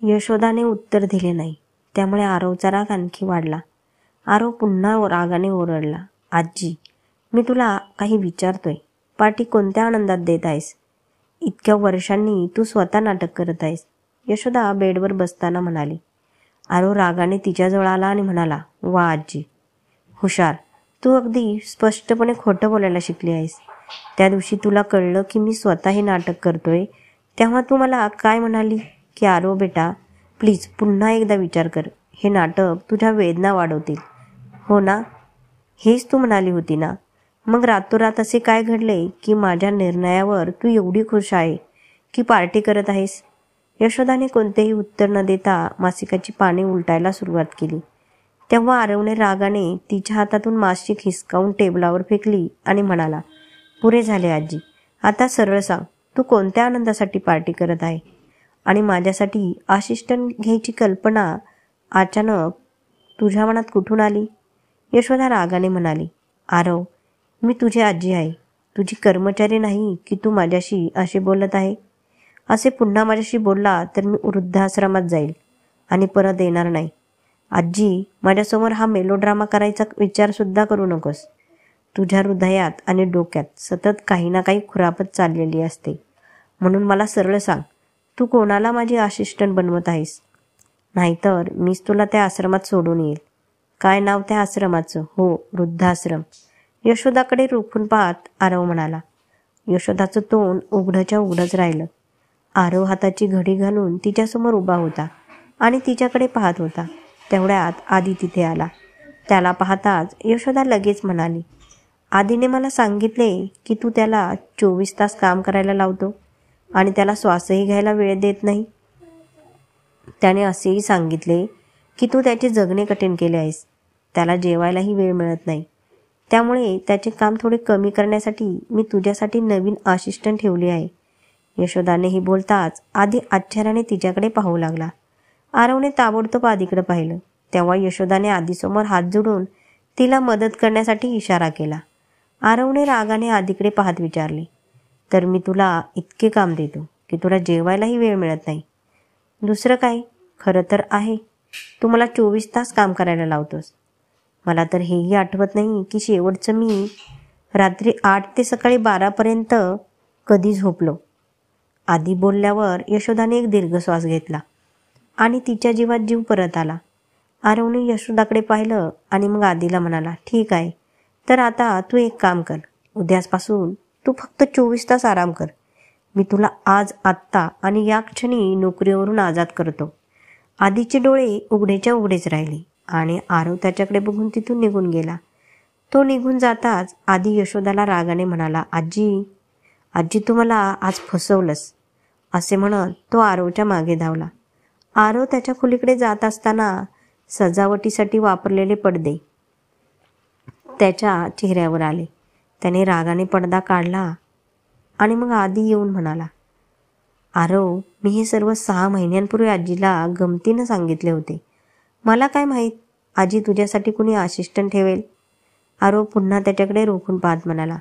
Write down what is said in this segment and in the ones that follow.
यशोदाने उत्तर दिले नाही. त्यामुळे आरवचा राग आणखी वाढला. आरव पुन्हा रागाने ओरडला, आजी, मी तुला काही विचारतोय. पार्टी कोणत्या आनंदात देत आहेस? इतक्या वर्षांनी तू स्वतः नाटक करत आहेस. यशोदा बेडवर बसताना म्हणाली. आरव रागाने तिच्याजवळ आला आणि म्हणाला, वा आजी, हुशार. तू अगदी स्पष्टपणे खोटं बोलायला शिकली आहेस. त्या दिवशी तुला कळलं की मी स्वतः हे नाटक करतोय तेव्हा तू मला काय म्हणाली की आरव बेटा, प्लीज पुन्हा एकदा विचार कर. हे नाटक तुझ्या वेदना वाढवतील. हो ना? हेच तू म्हणाली होती ना? मग रातोरात असे काय घडले की माझ्या निर्णयावर तू एवढी खुश आहे की पार्टी करत आहेस? यशोदाने कोणतेही उत्तर न देता मासिकाची पाने उलटायला सुरुवात केली. तेव्हा आरवने रागाने तिच्या हातातून मासिक हिसकावून टेबलावर फेकली आणि म्हणाला, पुरे झाले आजी. आता सरळ सांग, तू कोणत्या आनंदासाठी पार्टी करत आहे? आणि माझ्यासाठी असिस्टंट घ्यायची कल्पना अचानक तुझ्या मनात कुठून आली? यशोदा रागाने म्हणाली, आरव, मी तुझी आजी आहे, तुझी कर्मचारी नाही की तू माझ्याशी असे बोलत आहे. असे पुन्हा माझ्याशी बोलला तर मी वृद्धाश्रमात जाईल आणि परत येणार नाही. आजी, माझ्यासमोर हा मेलोड्रामा करायचा विचारसुद्धा करू नकोस. तुझ्या हृदयात आणि डोक्यात सतत काही ना काही खुरापत चाललेली असते. म्हणून मला सरळ सांग, तू कोणाला माझी असिस्टंट बनवत आहेस? नाहीतर मीच तुला त्या आश्रमात सोडून येईल. काय नाव त्या आश्रमाचं? हो, वृद्धाश्रम. यशोदाकडे रोखून पाहत आरव म्हणाला. यशोदाचं तोंड उघडच्या उघडच राहिलं. आरव हाताची घडी घालून तिच्यासमोर उभा होता आणि तिच्याकडे पाहत होता. तेवढ्यात आदी तिथे आला. त्याला पाहताच यशोदा लगेच म्हणाली, आदीने मला सांगितले की तू त्याला 24 तास काम करायला लावतो आणि त्याला श्वासही घ्यायला वेळ देत नाही. त्याने असेही सांगितले की तू त्याचे जगणे कठीण केले आहेस. त्याला जेवायलाही वेळ मिळत नाही. त्यामुळे त्याचे काम थोडे कमी करण्यासाठी मी तुझ्यासाठी नवीन असिस्टंट ठेवली आहे. यशोदानेही बोलताच आदी आश्चर्याने तिच्याकडे पाहू लागला. आरवने ताबडतोब आदीकडे पाहिलं. तेव्हा यशोदाने आदीसमोर हात जोडून तिला मदत करण्यासाठी इशारा केला. आरवने रागाने आदीकडे पाहत विचारले, तर मी तुला इतके काम देतो की तुला जेवायलाही वेळ मिळत नाही? दुसरं काय? खरं तर आहे, तू मला 24 तास काम करायला लावतोस. मला तर हेही आठवत नाही की शेवटचं मी रात्री 8 ते सकाळी 12पर्यंत कधी झोपलो. आदी बोलल्यावर यशोदाने एक दीर्घ श्वास घेतला आणि तिच्या जीवात जीव परत आला. आरवने यशोदाकडे पाहिलं आणि मग आदीला म्हणाला, ठीक आहे, तर आता तू एक काम कर. उद्यापासून तू फक्त 24 तास आराम कर. मी तुला आज, आत्ता आणि या क्षणी नोकरीवरून आजाद करतो. आदीचे डोळे उघडेच्या उघडेच राहिले आणि आरव त्याच्याकडे बघून तिथून निघून गेला. तो निघून जाताच आदी यशोदाला रागाने म्हणाला, आजी तू मला आज फसवलंस. असे म्हणत तो आरवच्या मागे धावला. आरव त्याच्या खोलीकडे जात असताना सजावटीसाठी वापरलेले पडदे त्याच्या चेहऱ्यावर आले. त्याने रागाने पडदा काढला आणि मग आदी येऊन म्हणाला, आरव, मी हे सर्व 6 महिन्यांपूर्वी आजीला गमतीनं सांगितले होते. मला काय माहीत आजी तुझ्यासाठी कुणी असिस्टंट ठेवेल. आरव पुन्हा त्याच्याकडे रोखून पाहत म्हणाला,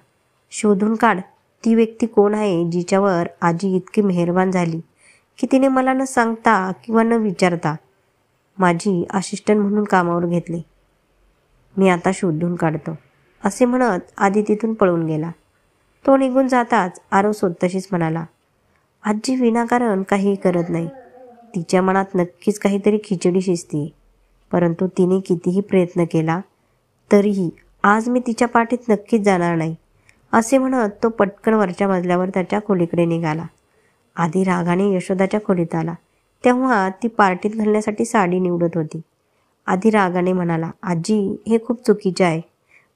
शोधून काढ. ती व्यक्ती कोण आहे जिच्यावर आजी इतकी मेहरबान झाली की तिने मला न सांगता किंवा न विचारता माझी असिस्टंट म्हणून कामावर घेतले. मी आता शोधून काढतो. असे म्हणत आदी तिथून पळून गेला. तो निघून जाताच आरव स्वतःशीच म्हणाला, आजी विनाकारण काही करत नाही. तिच्या मनात नक्कीच काहीतरी खिचडी शिजतीये. परंतु तिने कितीही प्रयत्न केला तरीही आज मी तिच्या पाठीत नक्कीच जाणार नाही. असे म्हणत तो पटकन वरच्या मजल्यावर त्याच्या खोलीकडे निघाला. आदी रागाने यशोदाच्या खोलीत आला. तेव्हा ती पार्टीत घालण्यासाठी साडी निवडत होती. आदी रागाने म्हणाला, आजी, हे खूप चुकीचे आहे.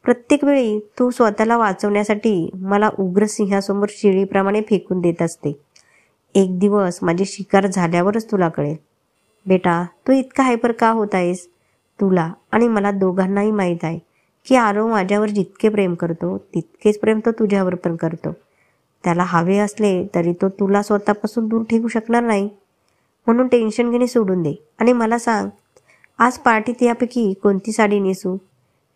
प्रत्येक वेळी तू स्वतःला वाचवण्यासाठी मला उग्र सिंहासमोर शिळीप्रमाणे फेकून देत असते. एक दिवस माझी शिकार झाल्यावरच तुला कळेल. बेटा, तू इतका हायपर का होत आहेस? तुला आणि मला दोघांनाही माहीत आहे की आरव माझ्यावर जितके प्रेम करतो तितकेच प्रेम तो तुझ्यावर पण करतो. त्याला हवे असले तरी तो तुला स्वतःपासून दूर ठेवू शकणार नाही. म्हणून टेन्शन घेणे सोडून दे आणि मला सांग, आज पार्टीत यापैकी कोणती साडी नेसू?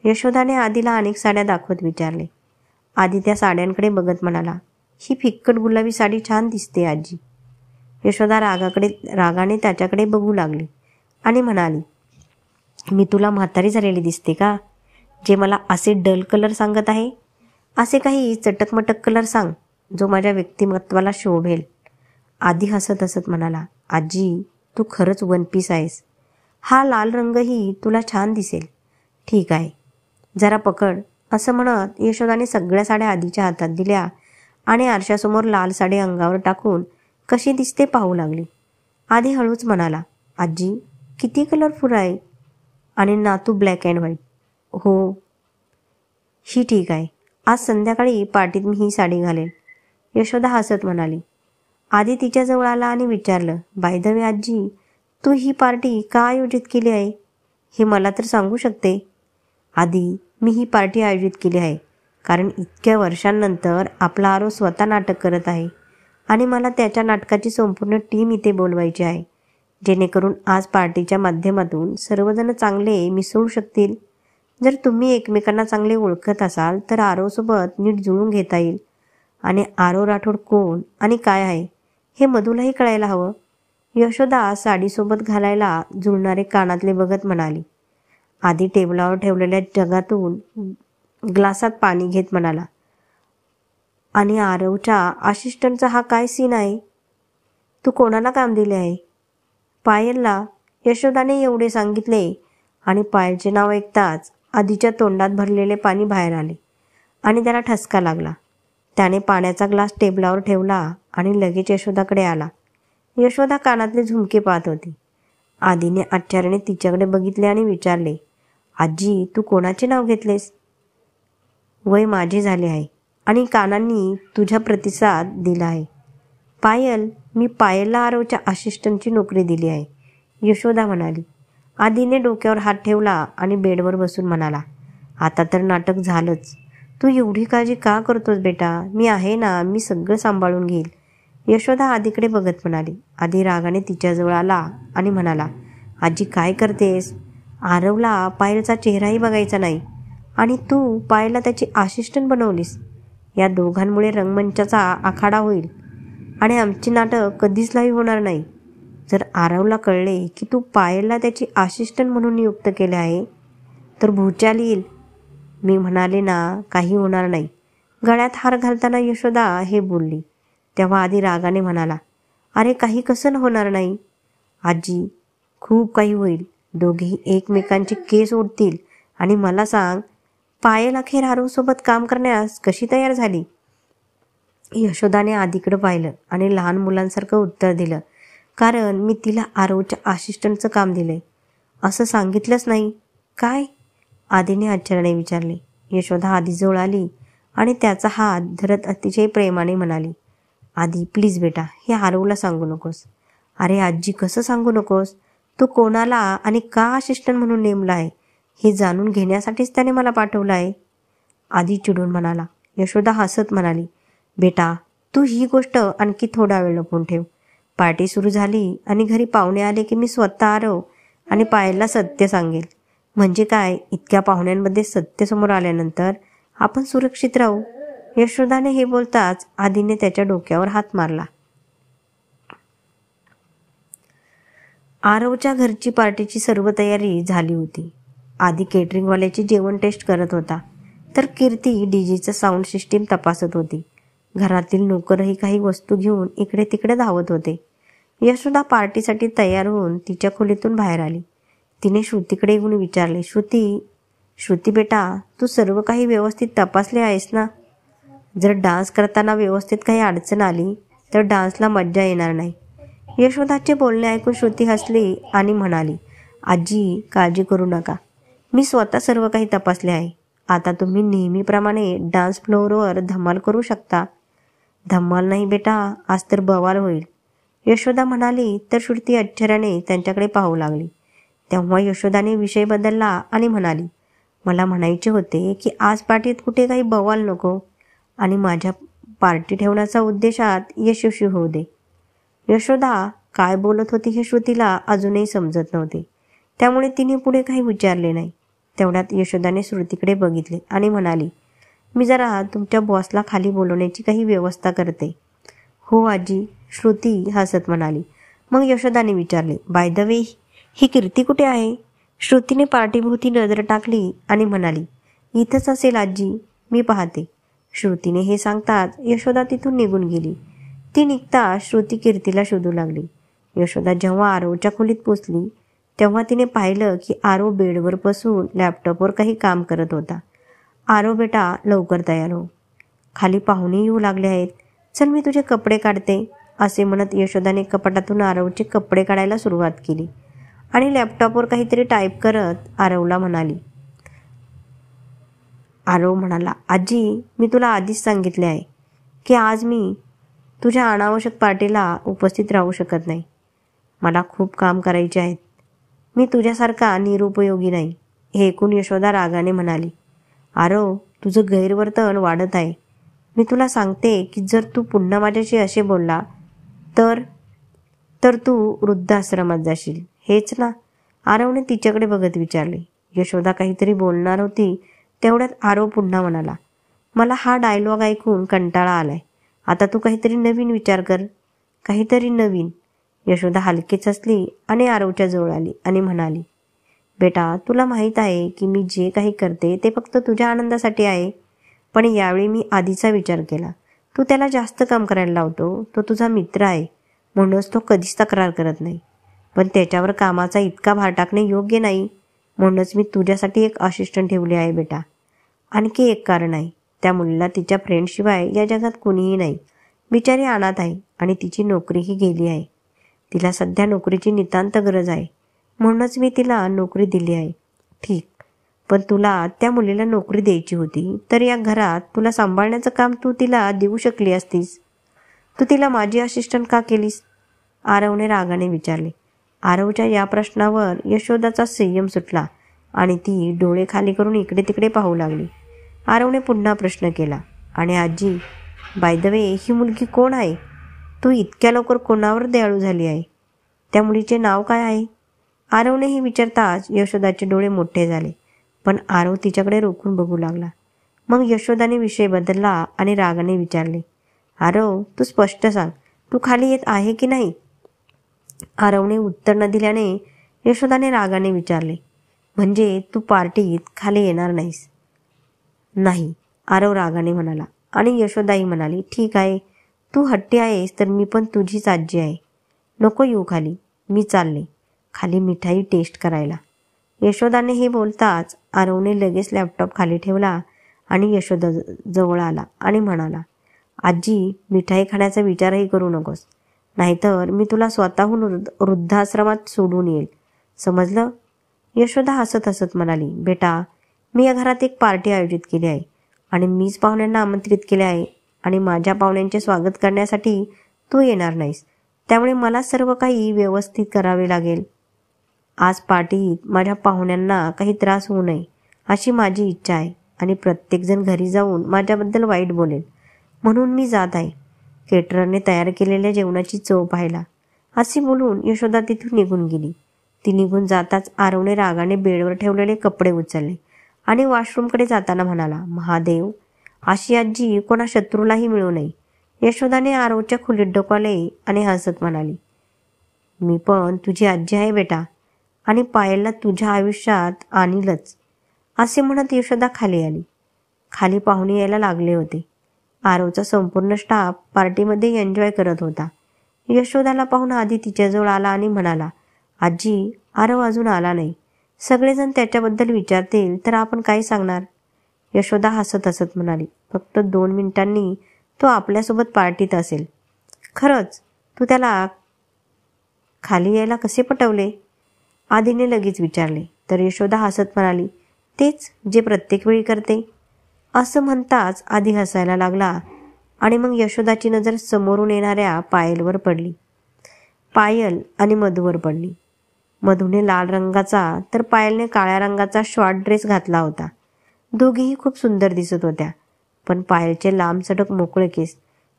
यशोदाने आदीला अनेक साड्या दाखवत विचारले. आदी त्या साड्यांकडे बघत म्हणाला, ही फिक्कट गुलाबी साडी छान दिसते आजी. यशोदा रागाने त्याच्याकडे बघू लागली आणि म्हणाली, मी तुला म्हातारी झालेली दिसते का, जे मला असे डल कलर सांगत आहे? असे काही चटकमटक कलर सांग जो माझ्या व्यक्तिमत्वाला शोभेल. आधी हसत हसत म्हणाला, आजी तू खरंच वन पीस आहेस. हा लाल रंगही तुला छान दिसेल. ठीक आहे, जरा पकड. असं म्हणत यशोदाने सगळ्या साड्या आधीच्या हातात दिल्या आणि आरशासमोर लाल साडी अंगावर टाकून कशी दिसते पाहू लागली. आधी हळूच म्हणाला, आजी किती कलरफुल आहे. आणि ना तू ब्लॅक अँड व्हाईट. हो ही ठीक आहे. आज संध्याकाळी पार्टीत मी ही साडी घालेन. यशोदा हसत म्हणाली. आधी तिच्याजवळ आला आणि विचारलं, बाय द वे आजी, तू ही पार्टी का आयोजित केली आहे हे मला तर सांगू शकते? आधी मी ही पार्टी आयोजित केली आहे कारण इतक्या वर्षांनंतर आपला आरो स्वतः नाटक करत आहे आणि मला त्याच्या नाटकाची संपूर्ण टीम इथे बोलवायची आहे, जेणेकरून आज पार्टीच्या माध्यमातून सर्वजण चांगले मिसळू शकतील. जर तुम्ही एकमेकांना चांगले ओळखत असाल तर आरोसोबत नीट जुळून घेता येईल. आणि आरो राठोड कोण आणि काय आहे हे मधूलाही कळायला हवं. यशोदा साडीसोबत घालायला जुळणारे कानातले बघत म्हणाली. आधी टेबलावर ठेवलेल्या जगातून ग्लासात पाणी घेत म्हणाला, आणि आरवच्या असिस्टंटचा हा काय सीन आहे? तू कोणाला काम दिले आहे? पायलला. यशोदाने एवढे सांगितले आणि पायलचे नाव ऐकताच आधीच्या तोंडात भरलेले पाणी बाहेर आले आणि त्याला ठसका लागला. त्याने पाण्याचा ग्लास टेबलावर ठेवला आणि लगेच यशोदाकडे आला. यशोदा कानातले झुमके पाहत होती. आधीने आश्चर्याने तिच्याकडे बघितले आणि विचारले, आजी तू कोणाचे नाव घेतलेस? वय माझे झाले आहे आणि कानांनी तुझ्या प्रतिसाद दिला आहे. पायल, मी पायलला आरवच्या असिस्टंटची नोकरी दिली आहे, यशोदा म्हणाली. आधीने डोक्यावर हात ठेवला आणि बेडवर बसून म्हणाला, आता तर नाटक झालंच. तू एवढी काळजी का करतोस बेटा? मी आहे ना, मी सगळं सांभाळून घेईल. यशोदा आधीकडे बघत म्हणाली. आधी रागाने तिच्याजवळ आला आणि म्हणाला, आजी काय करतेस? आरवला पायलचा चेहराही बघायचा नाही आणि तू पायलला त्याची असिस्टंट बनवलीस. या दोघांमुळे रंगमंचाचा आखाडा होईल आणि आमची नाटक कधीच लाईव्ह होणार नाही. जर आरवला कळले की तू पायलला त्याची असिस्टंट म्हणून नियुक्त केले आहे तर भूचाल येईल. मी म्हणाले ना, काही होणार नाही. गळ्यात हार घालताना यशोदा हे बोलली. तेव्हा आधी रागाने म्हणाला, अरे काही कसं होणार नाही आजी, खूप काही होईल. दोघेही एकमेकांचे केस ओढतील. आणि मला सांग, पायल अखेर आरवसोबत काम करण्यास कशी तयार झाली? यशोदाने आधीकडे पाहिलं आणि लहान मुलांसारखं उत्तर दिलं, कारण मी तिला आरवच्या असिस्टंटचं काम दिलंय. असं सांगितलंच नाही. काय? आधीने आश्चर्याने विचारले. यशोदा आधीजवळ आली आणि त्याचा हात धरत अतिशय प्रेमाने म्हणाली, आधी प्लीज बेटा, हे आरवला सांगू नकोस. अरे आजी, कसं सांगू नकोस? तू कोणाला आणि का असिस्टंट म्हणून नेमला आहे हे जाणून घेण्यासाठीच त्याने मला पाठवलं आहे, आधी चिडून म्हणाला. यशोदा हसत म्हणाली, बेटा तू ही गोष्ट आणखी थोडा वेळ लपवून ठेव. पार्टी सुरू झाली आणि घरी पाहुणे आले की मी स्वतः आरव आणि पायलला सत्य सांगेल. म्हणजे काय, इतक्या पाहुण्यांमध्ये सत्य समोर आल्यानंतर आपण सुरक्षित राहू. यशोदाने हे बोलताच आधीने त्याच्या डोक्यावर हात मारला. आरवच्या घरची पार्टीची सर्व तयारी झाली होती. आधी केटरिंगवाल्याची जेवण टेस्ट करत होता तर कीर्ती डीजेचं साऊंड सिस्टीम तपासत होती. घरातील नोकरही काही वस्तू घेऊन इकडे तिकडे धावत होते. यशोदा पार्टीसाठी तयार होऊन तिच्या खोलीतून बाहेर आली. तिने श्रुतीकडे येऊन विचारले, श्रुती बेटा, तू सर्व काही व्यवस्थित तपासले आहेस ना? जर डान्स करताना व्यवस्थित काही अडचण आली तर डान्सला मज्जा येणार नाही. यशोदाचे बोलणे ऐकून श्रुती हसली आणि म्हणाली, आजी काळजी करू नका, मी स्वतः सर्व काही तपासले आहे. आता तुम्ही नेहमीप्रमाणे डान्स फ्लोअरवर धमाल करू शकता. धमाल नाही बेटा, आज तर बवाल होईल, यशोदा म्हणाली. तर श्रुती आश्चर्याने त्यांच्याकडे पाहू लागली. तेव्हा यशोदाने विषय बदलला आणि म्हणाली, मला म्हणायचे होते की आज पार्टीत कुठे काही बवाल नको आणि माझ्या पार्टी ठेवण्याचा उद्देशात यशस्वी होऊ दे. यशोदा काय बोलत होती हे श्रुतीला अजूनही समजत नव्हते, त्यामुळे तिने पुढे काही विचारले नाही. तेवढ्यात यशोदाने श्रुतीकडे बघितले आणि म्हणाली, मी जरा तुमच्या बॉसला खाली बोलवण्याची काही व्यवस्था करते. हो आजी, श्रुती हसत म्हणाली. मग यशोदाने विचारले, बाय द वे, ही कीर्ती कुठे आहे? श्रुतीने पार्टीभोवती नजर टाकली आणि म्हणाली, इथंच असेल आजी, मी पाहते. श्रुतीने हे सांगताच यशोदा तिथून निघून गेली. ती निघता श्रुती कीर्तीला शोधू लागली. यशोदा जेव्हा आरवच्या खोलीत पोचली तेव्हा तिने पाहिलं की आरव बेडवर बसून लॅपटॉपवर काही काम करत होता. आरव बेटा, लवकर तयार हो, खाली पाहुणे येऊ लागले आहेत. चल मी तुझे कपडे काढते, असे म्हणत यशोदाने कपाटातून आरवचे कपडे काढायला सुरुवात केली आणि लॅपटॉपवर काहीतरी टाईप करत आरवला म्हणाली. आरव म्हणाला, आजी, मी तुला आधीच सांगितले आहे की आज मी तुझ्या अनावश्यक पार्टीला उपस्थित राहू शकत नाही. मला खूप काम करायचे आहेत. मी तुझ्यासारखा निरुपयोगी नाही. हे ऐकून यशोदा रागाने म्हणाली, आरव, तुझं गैरवर्तन वाढत आहे. मी तुला सांगते की जर तू पुन्हा माझ्याशी असे बोलला तर तू वृद्धाश्रमात जाशील. हेच ना? आरवने तिच्याकडे बघत विचारले. यशोदा काहीतरी बोलणार होती तेवढ्यात आरव पुन्हा म्हणाला, मला हा डायलॉग ऐकून कंटाळा आलाय. आता तू काहीतरी नवीन विचार कर, काहीतरी नवीन. यशोदा हलकीच हसली आणि आरवच्या जवळ आली आणि म्हणाली, बेटा, तुला माहीत आहे की मी जे काही करते ते फक्त तुझ्या आनंदासाठी आहे. पण यावेळी मी आधीचा विचार केला. तू त्याला जास्त काम करायला लावतो. तो तुझा मित्र आहे म्हणूनच तो कधीच तक्रार करत नाही. पण त्याच्यावर कामाचा इतका भार टाकणे योग्य नाही. म्हणूनच मी तुझ्यासाठी एक असिस्टंट ठेवले आहे बेटा. आणखी एक कारण आहे. त्या मुलीला तिच्या फ्रेंडशिवाय या जगात कोणीही नाही. बिचारी अनाथ आहे आणि तिची नोकरीही गेली आहे. तिला सध्या नोकरीची नितांत गरज आहे. म्हणूनच मी तिला नोकरी दिली आहे. ठीक, पण तुला त्या मुलीला नोकरी द्यायची होती तर या घरात तुला सांभाळण्याचं काम तू तिला देऊ शकली असतीस. तू तिला माझी असिस्टंट का केलीस? आरवने रागाने विचारले. आरवच्या या प्रश्नावर यशोदाचा संयम सुटला आणि ती डोळे खाली करून इकडे तिकडे पाहू लागली. आरवने पुन्हा प्रश्न केला, आणि आजी, बाय द वे, ही मुलगी कोण आहे? तू इतक्या लवकर कोणावर दयाळू झाली आहे? त्या मुलीचे नाव काय आहे? आरवने हे विचारताच यशोदाचे डोळे मोठे झाले, पण आरव तिच्याकडे रोखून बघू लागला. मग यशोदाने विषय बदलला आणि रागाने विचारले, आरव, तू स्पष्ट सांग, तू खाली येत आहे की नाही? आरवने उत्तर न दिल्याने यशोदाने रागाने विचारले, म्हणजे तू पार्टीत खाली येणार नाहीस? नाही, आरव रागाने म्हणाला. आणि यशोदाही म्हणाली, ठीक आहे, तू हट्टी आहेस तर मी पण तुझीच आजी आहे. नको येऊ खाली, मी चालले खाली मिठाई टेस्ट करायला. यशोदाने हे बोलताच आरवने लगेच लॅपटॉप खाली ठेवला आणि यशोदा जवळ आला आणि म्हणाला, आजी, मिठाई खाण्याचा विचारही करू नकोस, नाहीतर मी तुला स्वतःहून वृद्धाश्रमात सोडून येईल, समजलं? यशोदा हसत हसत म्हणाली, बेटा, मी या घरात एक पार्टी आयोजित केली आहे आणि मीच पाहुण्यांना आमंत्रित केले आहे आणि माझ्या पाहुण्यांचे स्वागत करण्यासाठी तू येणार नाहीस. त्यामुळे मला सर्व काही व्यवस्थित करावे लागेल. आज पार्टीत माझ्या पाहुण्यांना काही त्रास होऊ नये अशी माझी इच्छा आहे आणि प्रत्येकजण घरी जाऊन माझ्याबद्दल वाईट बोलेल, म्हणून मी जात आहे केटररने तयार केलेल्या जेवणाची चव पाहायला. असे बोलून यशोदा तिथून निघून गेली. ती निघून जाताच आरवने रागाने बेडवर ठेवलेले कपडे उचलले आणि वॉशरूमकडे जाताना म्हणाला, महादेव, अशी आजी कोणा शत्रूलाही मिळू नये. यशोदाने आरवच्या खोलीत डोकावले आणि हसत म्हणाली, मी पण तुझी आजी आहे बेटा आणि पायलला तुझ्या आयुष्यात आणीलच. असे म्हणत यशोदा खाली आली. खाली पाहुणे यायला लागले होते. आरवचा संपूर्ण स्टाफ पार्टीमध्ये एन्जॉय करत होता. यशोदाला पाहून आधी तिच्याजवळ आला आणि म्हणाला, आजी, आरव अजून आला नाही. सगळेजण त्याच्याबद्दल विचारतील तर आपण काय सांगणार? यशोदा हसत हसत म्हणाली, फक्त 2 मिनिटांनी तो आपल्यासोबत पार्टीत असेल. खरंच? तू त्याला खाली यायला कसे पटवले? आधीने लगेच विचारले. तर यशोदा हसत म्हणाली, तेच जे प्रत्येक वेळी करते. असं म्हणताच आधी हसायला लागला आणि मग यशोदाची नजर समोरून येणाऱ्या पायलवर पडली. पायल आणि मधूवर पडली. मधूने लाल रंगाचा तर पायलने काळ्या रंगाचा शॉर्ट ड्रेस घातला होता. दोघीही खूप सुंदर दिसत होत्या, पण पायलचे लांब सडक मोकळे केस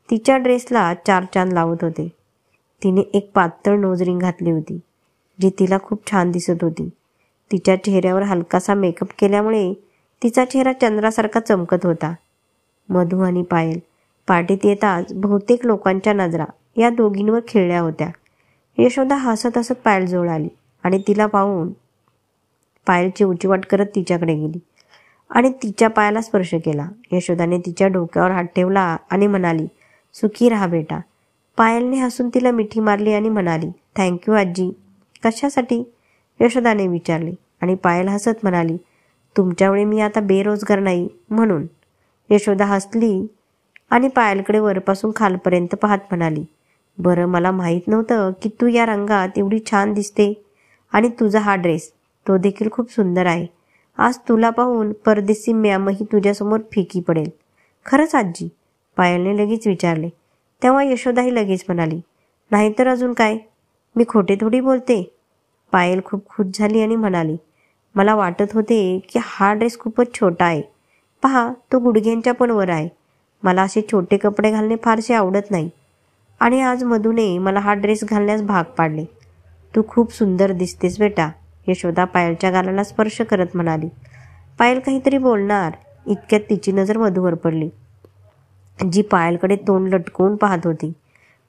तिच्या ड्रेसला 4 चांद लावत होते. तिने एक पातळ नोज रिंग घातली होती जी तिला खूप छान दिसत होती. तिच्या चेहऱ्यावर हलकासा मेकअप केल्यामुळे तिचा चेहरा चंद्रासारखा चमकत होता. मधू आणि पायल पार्टीत येताच बहुतेक लोकांच्या नजरा या दोघींवर खेळल्या होत्या. यशोदा हसत हसत पायलजवळ आली आणि तिला पाहून पायलची उचीवाट करत तिच्याकडे गेली आणि तिच्या पायाला स्पर्श केला. यशोदाने तिच्या डोक्यावर हात ठेवला आणि म्हणाली, सुखी राहा बेटा. पायलने हसून तिला मिठी मारली आणि म्हणाली, थँक्यू आजी. कशासाठी? यशोदाने विचारले आणि पायल हसत म्हणाली, तुमच्यामुळे मी आता बेरोजगार नाही म्हणून. यशोदा हसली आणि पायलकडे वरपासून खालपर्यंत पाहत म्हणाली, बरं, मला माहीत नव्हतं की तू या रंगात एवढी छान दिसते आणि तुझा हा ड्रेस तो देखील खूप सुंदर आहे. आज तुला पाहून परदेशी मॅमही तुझ्यासमोर फिकी पडेल. खरंच आजी? पायलने लगेच विचारले. तेव्हा यशोदाही लगेच म्हणाली, नाहीतर अजून काय, मी खोटे थोडी बोलते. पायल खूप खुश झाली आणि म्हणाली, मला वाटत होते की हा ड्रेस खूपच छोटा आहे. पहा, तो गुडघ्यांच्या पण वर आहे. मला असे छोटे कपडे घालणे फारसे आवडत नाही आणि आज मधूने मला हा ड्रेस घालण्यास भाग पाडले. तू खूप सुंदर दिसतेस बेटा. यशोदा पायलच्या गालाला स्पर्श करत म्हणाली. पायल काहीतरी बोलणार इतक्यात तिची नजर मधूवर पडली, जी पायलकडे तोंड लटकवून पाहत होती.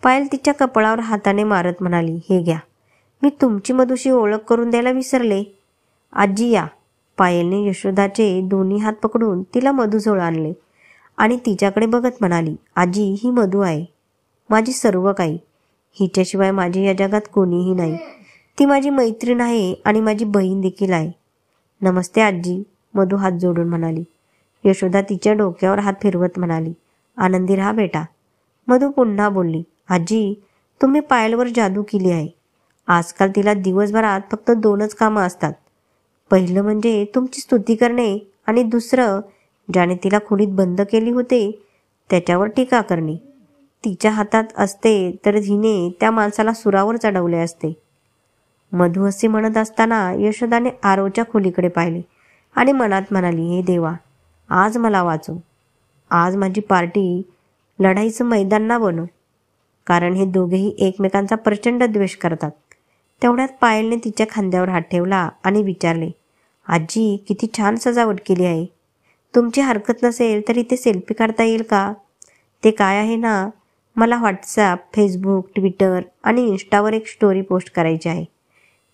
पायल तिच्या कपाळावर हाताने मारत म्हणाली, हे घ्या, मी तुमची मधूशी ओळख करून द्यायला विसरले. आजी या. पायलने यशोदाचे दोन्ही हात पकडून तिला मधूजवळ आणले आणि तिच्याकडे बघत म्हणाली, आजी, ही मधू आहे, माझी सर्व काही. हिच्याशिवाय माझी या जगात कोणीही नाही. ती माझी मैत्रीण आहे आणि माझी बहीण देखील आहे. नमस्ते आजी, मधू हात जोडून म्हणाली. यशोदा तिच्या डोक्यावर हात फिरवत म्हणाली, आनंदी राहा बेटा. मधू पुन्हा बोलली, आजी, तुम्ही पायलवर जादू केली आहे. आजकाल तिला दिवसभरात फक्त 2च कामं असतात. पहिलं म्हणजे तुमची स्तुती करणे आणि दुसरं, ज्याने तिला खोलीत बंद केली होते त्याच्यावर टीका करणे. तिच्या हातात असते तर हिने त्या माणसाला सुरावर चढवले असते. मधू असे म्हणत असताना यशोदाने आरवच्या खोलीकडे पाहिले आणि मनात म्हणाली, हे देवा, आज मला वाचव. आज माझी पार्टी लढाईचं मैदान ना बनव, कारण हे दोघेही एकमेकांचा प्रचंड द्वेष करतात. तेवढ्यात पायलने तिच्या खांद्यावर हात ठेवला आणि विचारले, आजी, किती छान सजावट केली आहे. तुमची हरकत नसेल तर इथे सेल्फी काढता येईल का? ते काय आहे ना, मला व्हॉट्सॲप, फेसबुक, ट्विटर आणि इन्स्टावर एक स्टोरी पोस्ट करायची आहे.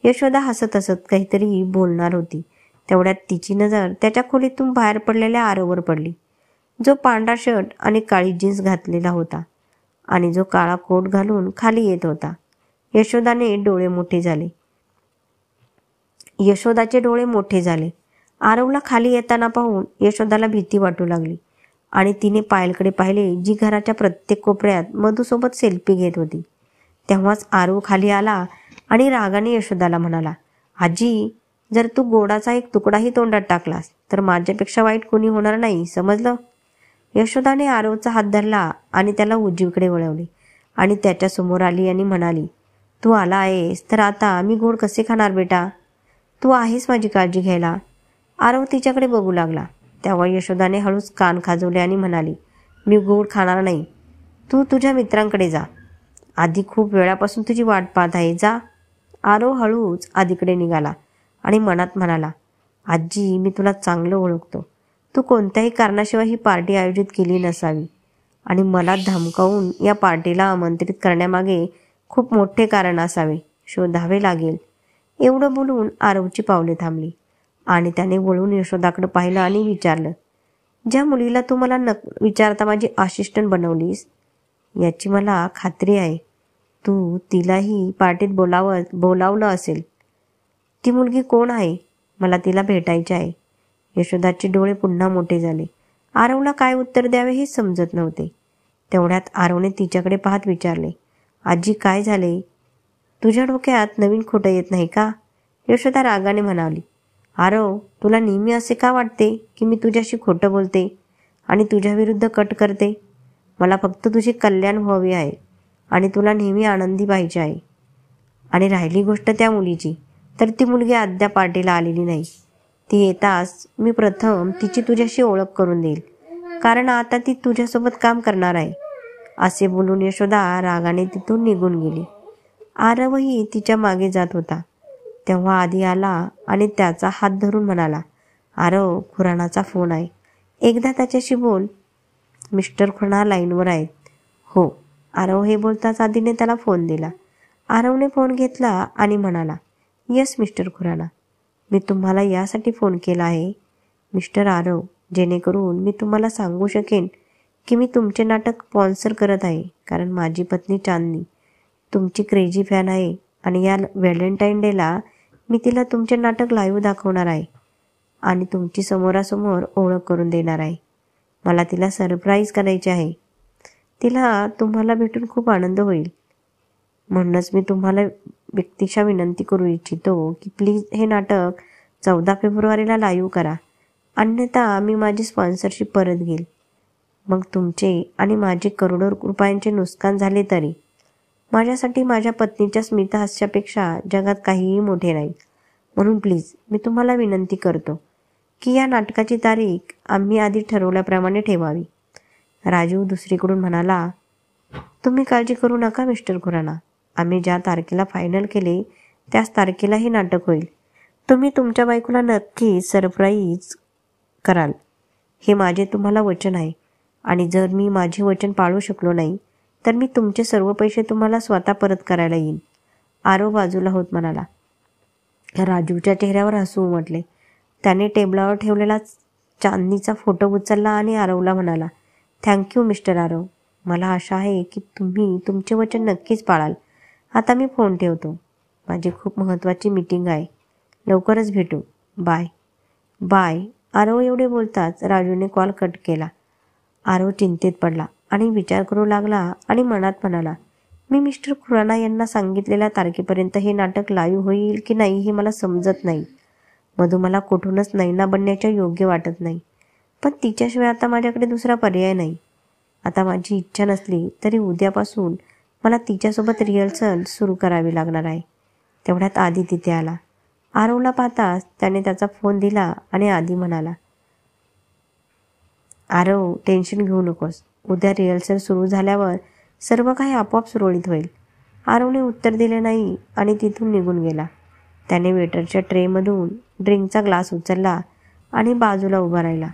यशोदा हसत हसत काहीतरी बोलणार होती. तेवढ्यात तिची नजर त्याच्या खोलीतून बाहेर पडलेल्या आरववर पडली, जो पांढरा शर्ट आणि काळी जीन्स घातलेला होता आणि जो काळा कोट घालून खाली येत होता. यशोदाचे डोळे मोठे झाले. आरवला खाली येताना पाहून यशोदाला भीती वाटू लागली आणि तिने पायलकडे पाहिले, जी घराच्या प्रत्येक कोपऱ्यात मधूसोबत सेल्फी घेत होती. तेव्हाच आरव खाली आला आणि रागाने यशोदाला म्हणाला, आजी, जर तू गोडाचा एक तुकडाही तोंडात टाकलास तर माझ्यापेक्षा वाईट कोणी होणार नाही, समजलं? यशोदाने आरवचा हात धरला आणि त्याला उजवीकडे वळवले आणि त्याच्यासमोर आली आणि म्हणाली, तू आला आहेस तर आता मी गोड कसे खाणार बेटा? तू आहेस माझी काळजी घ्यायला. आरव तिच्याकडे बघू लागला. तेव्हा यशोदाने हळूच कान खाजवले आणि म्हणाली, मी गोड खाणार नाही. तू तुझ्या मित्रांकडे जा. आधी खूप वेळापासून तुझी वाट पाहत आहे, जा. आरव हळूच आधीकडे निघाला आणि मनात म्हणाला, आजी, मी तुला चांगलं ओळखतो. तू कोणत्याही कारणाशिवाय ही पार्टी आयोजित केली नसावी आणि मला धमकावून या पार्टीला आमंत्रित करण्यामागे खूप मोठे कारण असावे. शोधावे लागेल. एवढं बोलून आरवची पावले थांबली आणि त्याने वळून यशोदाकडे पाहिलं आणि विचारलं, ज्या मुलीला तू मला विचारता माझी असिस्टंट बनवलीस, याची मला खात्री आहे तू तिलाही पार्टीत बोलावलं असेल. ती मुलगी कोण आहे? मला तिला भेटायचे आहे. यशोदाचे डोळे पुन्हा मोठे झाले. आरवला काय उत्तर द्यावे हे समजत नव्हते. तेवढ्यात आरवने तिच्याकडे पाहत विचारले, आजी, काय झाले? तुझ्या डोक्यात नवीन खोटं येत नाही का? यशोदा रागाने म्हणाली, आरव, तुला नेहमी असे का वाटते की मी तुझ्याशी खोटं बोलते आणि तुझ्या विरुद्ध कट करते? मला फक्त तुझे कल्याण व्हावे आहे आणि तुला नेहमी आनंदी पाहिजे आहे. आणि राहिली गोष्ट त्या मुलीची, तर ती मुलगी अद्याप पार्टीला आलेली नाही. ती येताच मी प्रथम तिची तुझ्याशी ओळख करून देईल, कारण आता ती तुझ्यासोबत काम करणार आहे. असे बोलून यशोदा रागाने तिथून निघून गेली. आरवही तिच्या मागे जात होता. तेव्हा आधी आला आणि त्याचा हात धरून म्हणाला, आरव, खुराणाचा फोन आहे, एकदा त्याच्याशी बोल. मिस्टर खुराणा लाईनवर आहेत. हो. आरव हे बोलताच आधीने त्याला फोन दिला. आरवने फोन घेतला आणि म्हणाला, "येस मिस्टर खुराना, मी तुम्हाला यासाठी फोन केला आहे मिस्टर आरव, जेणेकरून मी तुम्हाला सांगू शकेन की मी तुमचे नाटक स्पॉन्सर करत आहे. कारण माझी पत्नी चांदनी तुमची क्रेझी फॅन आहे आणि या व्हॅलेंटाईन डेला मी तिला तुमचे नाटक लाईव्ह दाखवणार आहे आणि तुमची समोरासमोर ओळख करून देणार आहे. मला तिला सरप्राईज करायचे आहे. तिला तुम्हाला भेटून खूप आनंद होईल. म्हणूनच मी तुम्हाला व्यक्तिशः विनंती करू इच्छितो की प्लीज हे नाटक 14 फेब्रुवारीला लाईव्ह करा. अन्यथा मी माझी स्पॉन्सरशिप परत घेईल. मग तुमचे आणि माझे करोडो रुपयांचे नुकसान झाले तरी माझ्यासाठी माझ्या पत्नीच्या स्मितहास्यापेक्षा जगात काहीही मोठे नाही. म्हणून प्लीज मी तुम्हाला विनंती करतो की या नाटकाची तारीख आम्ही आधी ठरवल्याप्रमाणे ठेवावी." राजू दुसरीकडून म्हणाला, "तुम्ही काळजी करू नका मिस्टर खुराना. आम्ही ज्या तारखेला फायनल केले त्याच तारखेला हे नाटक होईल. तुम्ही तुमच्या बायकोला नक्की सरप्राईज कराल, हे माझे तुम्हाला वचन आहे. आणि जर मी माझे वचन पाळू शकलो नाही तर मी तुमचे सर्व पैसे तुम्हाला स्वतः परत करायला येईन." आरव बाजूला होत म्हणाला. राजूच्या चेहऱ्यावर हसू उमटले. त्याने टेबलावर ठेवलेला चांदनीचा फोटो उचलला आणि आरवला म्हणाला, "थँक्यू मिस्टर आरव. मला आशा आहे की तुम्ही तुमचे वचन नक्कीच पाळाल. आता मी फोन ठेवतो. माझी खूप महत्त्वाची मीटिंग आहे. लवकरच भेटू. बाय." "बाय." आरव एवढे बोलताच राजूने कॉल कट केला. आरव चिंतेत पडला आणि विचार करू लागला आणि मनात म्हणाला, "मी मिस्टर खुराना यांना सांगितलेल्या तारखेपर्यंत हे नाटक लाईव्ह होईल की नाही हे मला समजत नाही. मधू मला कुठूनच नैना बनण्याच्या योग्य वाटत नाही. पण तिच्याशिवाय आता माझ्याकडे दुसरा पर्याय नाही. आता माझी इच्छा नसली तरी उद्यापासून मला तिच्यासोबत रिहर्सल सुरू करावी लागणार आहे." तेवढ्यात आधी तिथे आला. आरवला पाहताच त्याने त्याचा फोन दिला आणि आधी म्हणाला, "आरव, टेन्शन घेऊ नकोस. उद्या रिहर्सल सुरू झाल्यावर सर्व काही आपोआप सुरळीत होईल." आरवने उत्तर दिले नाही आणि तिथून निघून गेला. त्याने वेटरच्या ट्रेमधून ड्रिंकचा ग्लास उचलला आणि बाजूला उभा राहिला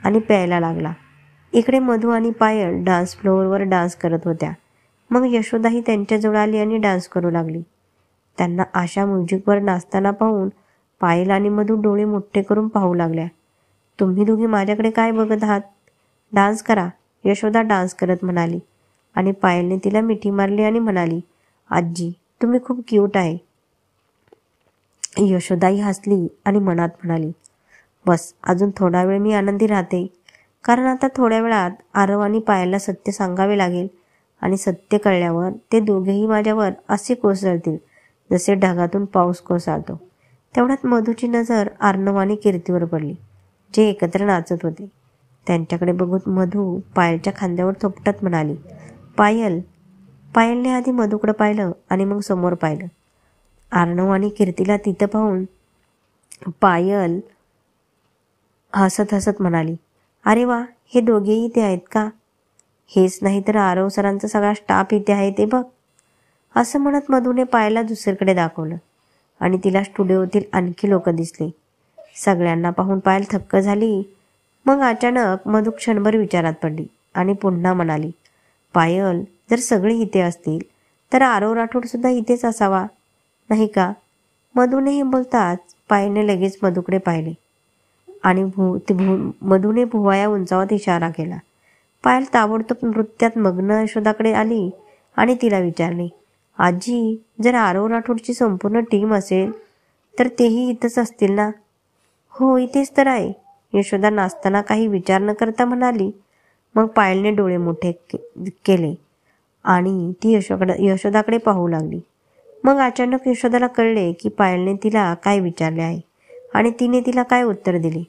आणि प्यायला लागला. इकडे मधू आणि पायल डान्स फ्लोअरवर डान्स करत होत्या. मग यशोदाही त्यांच्याजवळ आली आणि डान्स करू लागली. त्यांना अशा म्युझिकवर नाचताना पाहून पायल आणि मधू डोळे मोठे करून पाहू लागल्या. "तुम्ही दोघी माझ्याकडे काय बघत आहात? डान्स करा." यशोदा डान्स करत म्हणाली आणि पायलने तिला मिठी मारली आणि म्हणाली, "आजी, तुम्ही खूप क्यूट आहे." यशोदाही हसली आणि मनात म्हणाली, "बस अजून थोडा वेळ मी आनंदी राहते. कारण आता थोड्या वेळात आरव आणि पायलला सत्य सांगावे लागेल आणि सत्य कळल्यावर ते दोघेही माझ्यावर असे कोसळतील जसे ढगातून पाऊस कोसळतो." तेवढ्यात मधूची नजर अर्णव आणि कीर्तीवर पडली, जे एकत्र नाचत होते. त्यांच्याकडे बघून मधू पायलच्या खांद्यावर थोपटत म्हणाली, "पायल." पायलने आधी मधूकडे पाहिलं आणि मग समोर पाहिलं. अर्णव आणि कीर्तीला तिथं पाहून पायल हसत हसत म्हणाली, "अरे वा, हे दोघेही इथे आहेत का? हेच नाही तर आरव सरांचा सगळा स्टाफ इथे आहे ते बघ." असं म्हणत मधूने पायलला दुसरीकडे दाखवलं आणि तिला स्टुडिओतील आणखी लोक दिसले. सगळ्यांना पाहून पायल थक्क झाली. मग अचानक मधू क्षणभर विचारात पडली आणि पुन्हा म्हणाली, "पायल, जर सगळे इथे असतील तर आरव राठोड सुद्धा इथेच असावा, नाही का?" मधूने हे बोलताच पायलने लगेच मधूकडे पाहिले आणि मधूने भुवया उंचावत इशारा केला. पायल ताबडतोब नृत्यात मग्न यशोदाकडे आली आणि तिला विचारले, "आजी, जर आरव राठोडची संपूर्ण टीम असेल तर तेही इथंच असतील ना?" "हो, इथेच तर आहे." यशोदा नाचताना काही विचार न करता म्हणाली. मग पायलने डोळे मोठे केले आणि ती यशोदाकडे पाहू लागली. मग अचानक यशोदाला कळले की पायलने तिला काय विचारले आहे आणि तिने तिला काय उत्तर दिले.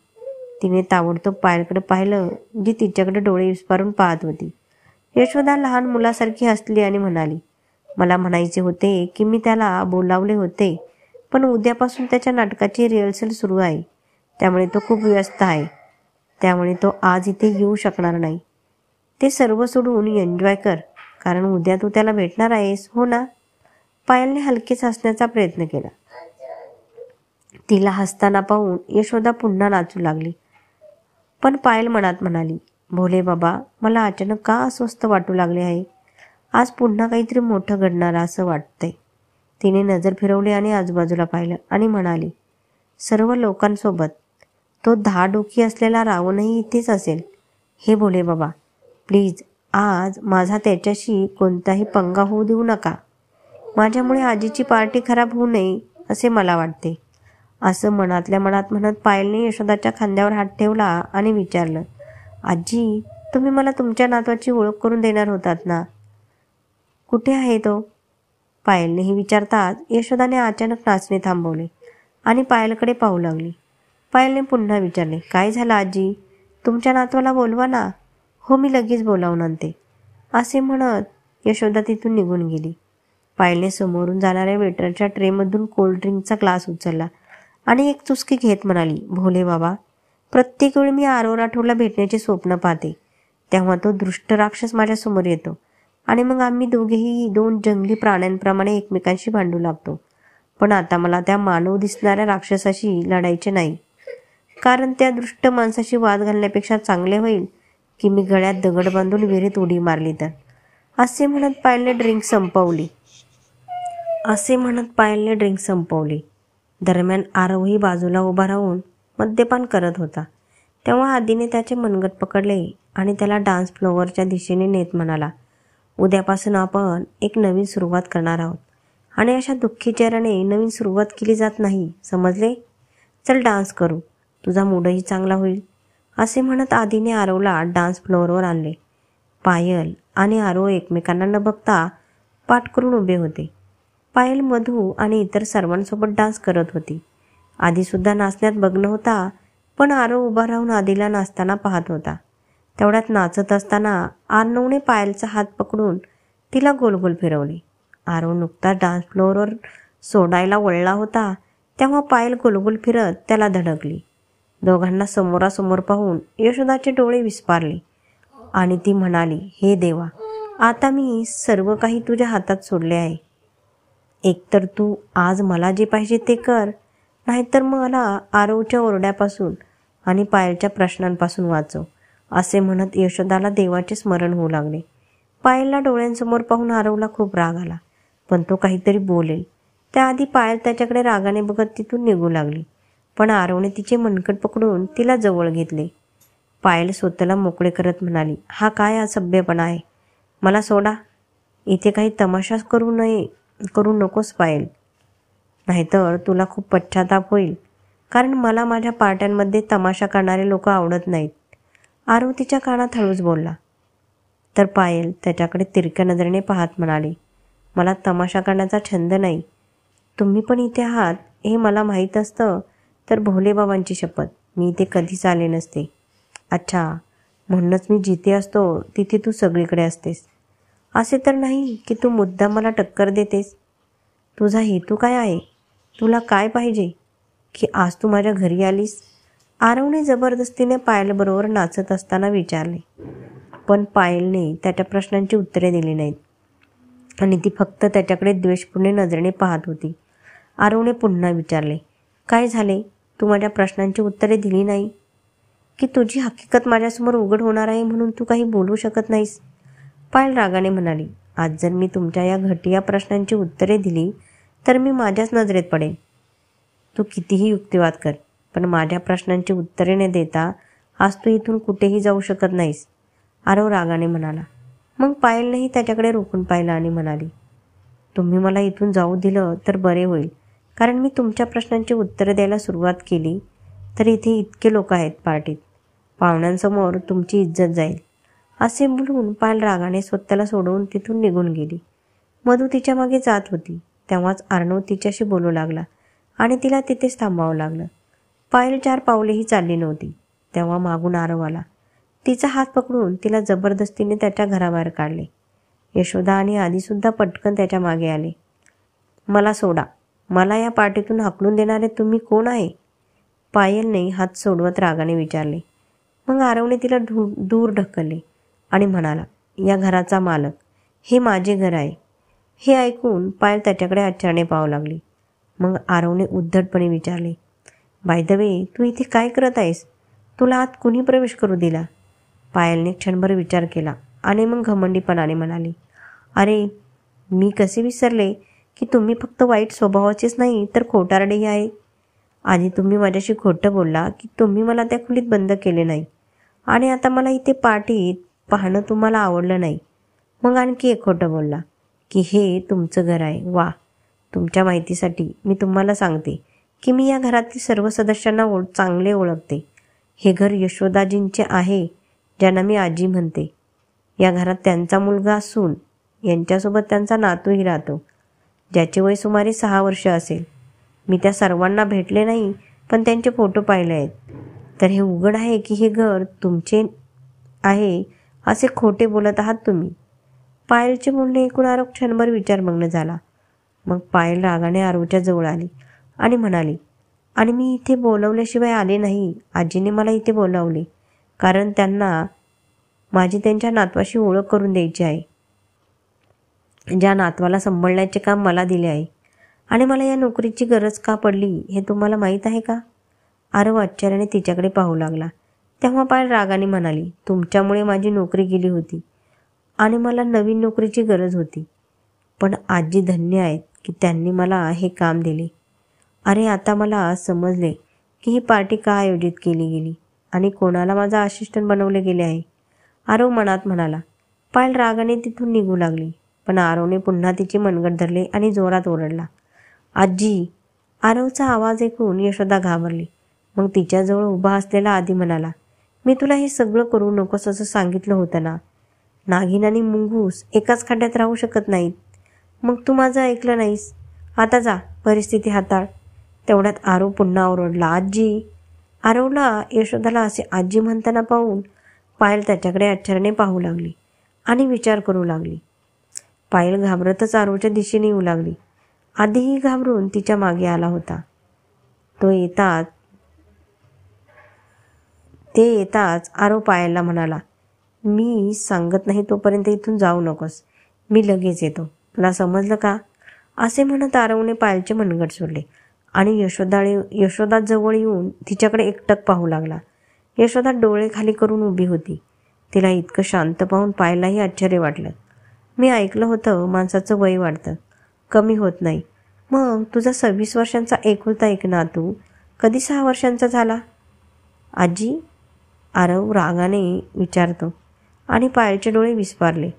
तिने ताबडतोब पायलकडे पाहिलं, जी तिच्याकडे डोळे विस्फारून पाहत होती. यशोदा लहान मुलासारखी हसली आणि म्हणाली, "मला म्हणायचे होते की मी त्याला बोलावले होते, पण उद्यापासून त्याच्या नाटकाची रिहर्सल सुरू आहे. त्यामुळे तो खूप व्यस्त आहे. त्यामुळे तो आज इथे येऊ शकणार नाही. ते सर्व सोडून एन्जॉय कर, कारण उद्या तू त्याला भेटणार आहेस, हो ना?" पायलने हलकेच हसण्याचा प्रयत्न केला. तिला हसताना पाहून यशोदा पुन्हा नाचू लागली. पण पायल मनात म्हणाली, "भोले बाबा, मला अचानक का अस्वस्थ वाटू लागले आहे? आज पुन्हा काहीतरी मोठं घडणार असं वाटतंय. तिने नजर फिरवली आणि आजूबाजूला पाहिलं आणि म्हणाली, सर्व लोकांसोबत तो 10 डोकी असलेला रावणही इथेच असेल. हे भोले बाबा, प्लीज आज माझा त्याच्याशी कोणताही पंगा होऊ देऊ नका. माझ्यामुळे आजीची पार्टी खराब होऊ नये असे मला वाटते. असं मनातल्या मनात म्हणत पायलने यशोदाच्या खांद्यावर हात ठेवला आणि विचारलं, आजी, तुम्ही मला तुमच्या नातवाची ओळख करून देणार होतात ना? कुठे आहे तो? पायलनेही विचारताच यशोदाने अचानक नाचणे थांबवले आणि पायलकडे पाहू लागली. पायलने पुन्हा विचारले, काय झालं आजी? तुमच्या नातवाला बोलवा ना. हो, मी लगेच बोलावून आणते. असे म्हणत यशोदा तिथून निघून गेली. पायलने समोरून जाणाऱ्या वेटरच्या ट्रेमधून कोल्ड्रिंकचा ग्लास उचलला आणि एक चुस्की घेत म्हणाली, भोले बाबा, प्रत्येक वेळी मी आरव राठोडला भेटण्याचे स्वप्न पाहते तेव्हा तो दृष्ट राक्षस माझ्यासमोर येतो आणि मग आम्ही दोघेही 2 जंगली प्राण्यांप्रमाणे एकमेकांशी भांडू लागतो. पण आता मला त्या मानव दिसणाऱ्या राक्षसाशी लढायचे नाही, कारण त्या दृष्ट माणसाशी वाद घालण्यापेक्षा चांगले होईल की मी गळ्यात दगड बांधून विहिरीत उडी मारली तर. असे म्हणत पायलने ड्रिंक संपवली. दरम्यान आरवही बाजूला उभा राहून मद्यपान करत होता. तेव्हा आधीने त्याचे मनगट पकडले आणि त्याला डान्स फ्लोअरच्या दिशेने नेत म्हणाला, उद्यापासून आपण एक नवीन सुरुवात करणार आहोत आणि अशा दुःखी चेहऱ्याने नवीन सुरुवात केली जात नाही, समजले? चल डान्स करू, तुझा मूडही चांगला होईल. असे म्हणत आधीने आरवला डान्स फ्लोअरवर आणले. पायल आणि आरव एकमेकांना न बघता पाठ करून उभे होते. पायल, मधू आणि इतर सर्वांसोबत डान्स करत होती. आधीसुद्धा नाचण्यात मग्न होता, पण आरव उभा राहून आधीला नाचताना पाहत होता. तेवढ्यात नाचत असताना आर्नवने पायलचा हात पकडून तिला गोल गोल फिरवले. आरव नुकताच डान्स फ्लोअरवर सोडायला वळला होता तेव्हा पायल गोलगोल फिरत त्याला धडकली. दोघांना समोरासमोर पाहून यशोदाचे डोळे विस्पारले आणि ती म्हणाली, हे देवा, आता मी सर्व काही तुझ्या हातात सोडले आहे. एकतर तू आज मला जे पाहिजे ते कर, नाहीतर मला आरवच्या ओरड्यापासून आणि पायलच्या प्रश्नांपासून वाचव. असे म्हणत यशोदाला देवाचे स्मरण होऊ लागले. पायलला डोळ्यांसमोर पाहून आरवला खूप राग आला, पण तो काहीतरी बोलेल त्याआधी पायल त्याच्याकडे रागाने बघत तिथून निघू लागली. पण आरवने तिचे मनगट पकडून तिला जवळ घेतले. पायल स्वतःला मोकळे करत म्हणाली, हा काय असभ्यपणा आहे, मला सोडा. इथे काही तमाशा करू नकोस पायल, नाहीतर तुला खूप पश्चाताप होईल, कारण मला माझ्या पार्ट्यांमध्ये तमाशा करणारे लोक आवडत नाहीत. आरव तिच्या कानात हळूच बोलला. तर पायल त्याच्याकडे तिरक्या नजरेने पाहत म्हणाली, मला तमाशा करण्याचा छंद नाही. तुम्ही पण इथे आहात हे मला माहीत असतं तर भोलेबाबांची शपथ मी इथे कधीच आले नसते. अच्छा, म्हणूनच मी जिथे असतो तिथे तू सगळीकडे असतेस. असे तर नाही की तू मुद्दाम मला टक्कर देतेस. तुझा हेतू काय आहे? तुला काय पाहिजे की आज तू माझ्या घरी आलीस? आरवने जबरदस्तीने पायलबरोबर नाचत असताना विचारले. पण पायलने त्याच्या प्रश्नांची उत्तरे दिली नाहीत आणि ती फक्त त्याच्याकडे द्वेषपूर्ण नजरेने पाहत होती. आरवने पुन्हा विचारले, काय झाले? तू माझ्या प्रश्नांची उत्तरे दिली नाही की तुझी हकीकत माझ्यासमोर उघड होणार आहे म्हणून तू काही बोलू शकत नाहीस? पायल रागाने म्हणाली, आज जर मी तुमच्या या घटिया प्रश्नांची उत्तरे दिली तर मी माझ्याच नजरेत पडेन. तू कितीही युक्तिवाद कर, पण माझ्या प्रश्नांची उत्तरे न देता आज तू इथून कुठेही जाऊ शकत नाहीस. आरव रागाने म्हणाला. मग पायलनेही त्याच्याकडे रोखून पाहिलं आणि म्हणाली, तुम्ही मला इथून जाऊ दिलं तर बरे होईल, कारण मी तुमच्या प्रश्नांची उत्तरे द्यायला सुरुवात केली तर इथे इतके लोक आहेत पार्टीत, पाहुण्यांसमोर तुमची इज्जत जाईल. असे बोलून पायल रागाने स्वतःला सोडवून तिथून निघून गेली. मधू तिच्या मागे जात होती. तेव्हाच अर्णव तिच्याशी बोलू लागला आणि तिला तिथेच थांबावं लागलं. पायल 4 पावलेही चालली नव्हती तेव्हा मागून आरव आला. तिचा हात पकडून तिला जबरदस्तीने त्याच्या घराबाहेर काढले. यशोदा आणि आधीसुद्धा पटकन त्याच्या मागे आले. मला सोडा, मला या पार्टीतून हाकलून देणारे तुम्ही कोण आहे? पायलने हात सोडवत रागाने विचारले. मग आरवने तिला दूर ढकलले आणि म्हणाला, या घराचा मालक, हे माझे घर आहे. हे ऐकून पायल त्याच्याकडे आश्चर्याने पाहू लागली. मग आरवने उद्धटपणे विचारले, बाय द वे, तू इथे काय करत आहेस? तुला आत कुणी प्रवेश करू दिला? पायलने क्षणभर विचार केला आणि मग घमंडीपणाने म्हणाली, अरे, मी कसे विसरले की तुम्ही फक्त वाईट स्वभावाचेच नाही तर खोटारडेही आहे. आधी तुम्ही माझ्याशी खोटं बोलला की तुम्ही मला त्या खोलीत बंद केले नाही, आणि आता मला इथे पार्टीत पाहणं तुम्हाला आवडलं नाही. मग आणखी एक खोटं बोलला की हे तुमचं घर आहे. वा, तुमच्या माहितीसाठी मी तुम्हाला सांगते की मी या घरातील सर्व सदस्यांना चांगले ओळखते. हे घर यशोदाजींचे आहे, ज्यांना मी आजी म्हणते. या घरात त्यांचा मुलगा सून, यांच्यासोबत त्यांचा नातूही राहतो, ज्याचे वय सुमारे 6 वर्ष असेल. मी त्या सर्वांना भेटले नाही, पण त्यांचे फोटो पाहिले आहेत. तर हे उघड आहे की हे घर तुमचे आहे असे खोटे बोलत आहात तुम्ही. पायलचे बोलणे ऐकून आरव क्षणभर विचारमग्न झाला. मग पायल रागाने आरवच्या जवळ आली आणि म्हणाली, आणि मी इथे बोलवल्याशिवाय आले नाही. आजीने मला इथे बोलावले कारण त्यांना माझी त्यांच्या नातवाशी ओळख करून द्यायची आहे. ज्या नातवाला सांभाळण्याचे काम मला दिले आहे. आणि मला या नोकरीची गरज का पडली हे तुम्हाला माहीत आहे का? आरव आश्चर्याने तिच्याकडे पाहू लागला. तेव्हा पायल रागाने म्हणाली, तुमच्यामुळे माझी नोकरी गेली होती आणि मला नवीन नोकरीची गरज होती. पण आजी धन्य आहेत की त्यांनी मला हे काम दिले. अरे, आता मला समजले की ही पार्टी का आयोजित केली गेली आणि कोणाला माझा असिस्टंट बनवले गेले आहे. आरव मनात म्हणाला. पायल रागाने तिथून निघू लागली, पण आरवने पुन्हा तिची मनगट धरले आणि जोरात ओरडला, आजी. आरवचा आवाज ऐकून यशोदा घाबरली. मग तिच्याजवळ उभा असलेला आधी म्हणाला, मी तुला हे सगळं करू नकोस असं सांगितलं होतं ना. नागिन आणि मुंगूस एकाच खड्ड्यात राहू शकत नाहीत. मग तू माझं ऐकलं नाहीस. आता जा, परिस्थिती हाताळ. तेवढ्यात आरव पुन्हा ओरडला, आजी. आरवला यशोदाला असे आजी म्हणताना पाहून पायल त्याच्याकडे आश्चर्याने पाहू लागली आणि विचार करू लागली. पायल घाबरतच आरवच्या दिशेने येऊ लागली. आधीही घाबरून तिच्या मागे आला होता. ते येताच आरव पायलला म्हणाला, मी सांगत नाही तोपर्यंत इथून जाऊ नकोस. मी लगेच येतो. तुला समजलं का? असे म्हणत आरवने पायलचे मनगट सोडले आणि यशोदा जवळ येऊन तिच्याकडे एकटक पाहू लागला. यशोदा डोळे खाली करून उभी होती. तिला इतकं शांत पाहून पायललाही आश्चर्य वाटलं. मी ऐकलं होतं माणसाचं वय वाढतं, कमी होत नाही. मग तुझा 26 वर्षांचा एकुलता एक नातू कधी 6 वर्षांचा झाला? आजी, आरव रागाने विचारतो आणि पायलचे डोळे विस्फारले.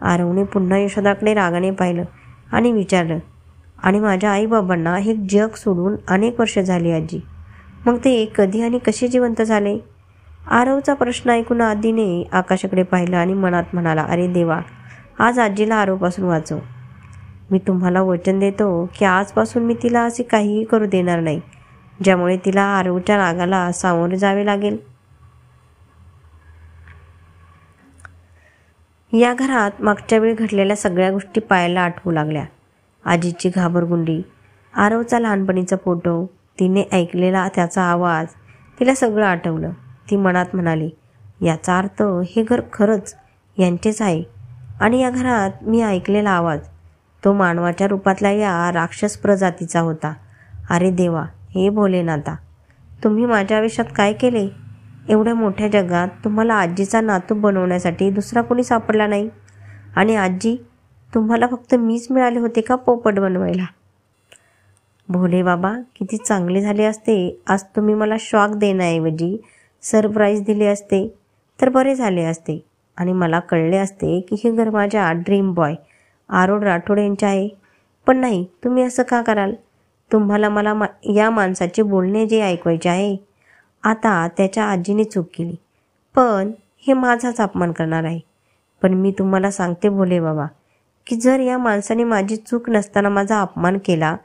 आरवने पुन्हा यशोदाकडे रागाने पाहिलं आणि विचारलं, आणि माझ्या आईबाबांना हे जग सोडून अनेक वर्ष झाली आजी. मग ते कधी आणि कसे जिवंत झाले? आरवचा प्रश्न ऐकून आधीने आकाशाकडे पाहिलं आणि मनात म्हणाला, अरे देवा, आज आजीला आरवपासून वाचव. मी तुम्हाला वचन देतो की आजपासून मी तिला असे काहीही करू देणार नाही ज्यामुळे तिला आरवच्या रागाला सामोरे जावे लागेल. या घरात मागच्या वेळी घडलेल्या सगळ्या गोष्टी पायाला आठवू लागल्या. आजीची घाबरगुंडी, आरवचा लहानपणीचा फोटो, तिने ऐकलेला त्याचा आवाज, तिला सगळं आठवलं. ती मनात म्हणाली, याचा अर्थ हे घर खरंच यांचेच आहे. आणि या घरात मी ऐकलेला आवाज तो मानवाच्या रूपातल्या या राक्षस प्रजातीचा होता. अरे देवा, हे भोलेनाथा, तुम्ही माझ्या आयुष्यात काय केले? एवढ्या मोठ्या जगात तुम्हाला आजीचा नातू बनवण्यासाठी दुसरा कोणी सापडला नाही, आणि आजी, तुम्हाला फक्त मीच मिळाले होते का पोपट बनवायला? भोले बाबा, किती चांगले झाले असते आज तुम्ही मला शॉक देण्याऐवजी सरप्राईज दिले असते तर बरे झाले असते, आणि मला कळले असते की हे घर माझ्या ड्रीम बॉय आरोड राठोड यांचे आहे. पण नाही, तुम्ही असं का कराल? तुम्हाला मला या माणसाचे बोलणे जे ऐकवायचे आहे. आता त्याच्या आजीने चूक केली, पण हे माझाच अपमान करणार आहे. पण मी तुम्हाला सांगते भोले बाबा की जर या माणसाने माझी चूक नसताना माझा अपमान केला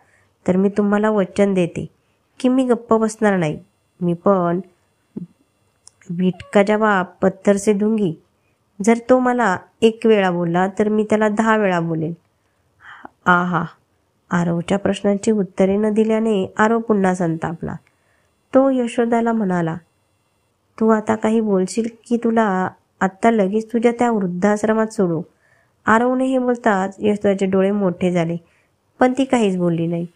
तर मी तुम्हाला वचन देते की मी गप्प बसणार नाही. मी पण वीट का बाप पत्थर से दूंगी. जर तो मला 1 वेळा बोलला तर मी त्याला 10 वेळा बोलेन. आहा. आरवच्या प्रश्नांची उत्तरे न दिल्याने आरव पुन्हा संतापला. तो यशोदाला म्हणाला, तू आता काही बोलशील की तुला आत्ता लगेच तुझ्या त्या वृद्धाश्रमात सोडू? आरवने हे बोलताच यशोदाचे डोळे मोठे झाले, पण ती काहीच बोलली नाही.